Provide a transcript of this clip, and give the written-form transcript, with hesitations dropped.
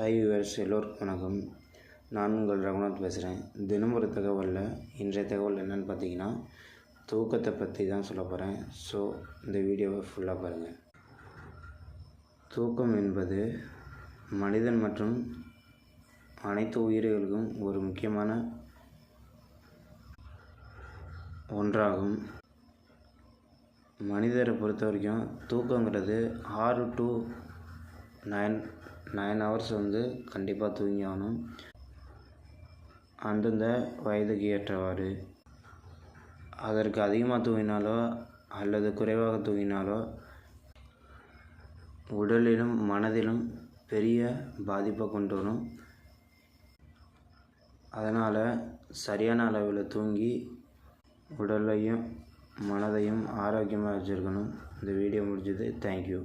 Hi viewers, எல்லோருக்கும் வணக்கம். நான் உங்கள் ரகுநாத் பேசுகிறேன். தினம் ஒரு தகவலில் இன்றைய தகவல் என்னென்னு பார்த்தீங்கன்னா, தூக்கத்தை பற்றி தான் சொல்ல போகிறேன். ஸோ இந்த வீடியோவை ஃபுல்லாக பாருங்கள். தூக்கம் என்பது மனிதன் மற்றும் அனைத்து உயிர்களுக்கும் ஒரு முக்கியமான ஒன்றாகும். மனிதரை பொறுத்த வரைக்கும் தூக்கங்கிறது 6 to 9 ஹவர்ஸ் கண்டிப்பாக தூங்கி ஆகணும். அந்தந்த வயதுக்கு ஏற்றவாறு அதற்கு அதிகமாக தூங்கினாலோ அல்லது குறைவாக தூங்கினாலோ உடலிலும் மனதிலும் பெரிய பாதிப்பை கொண்டு வரும். அதனால் சரியான அளவில் தூங்கி உடலையும் மனதையும் ஆரோக்கியமாக வச்சுருக்கணும். இந்த வீடியோ முடிஞ்சது. தேங்க்யூ.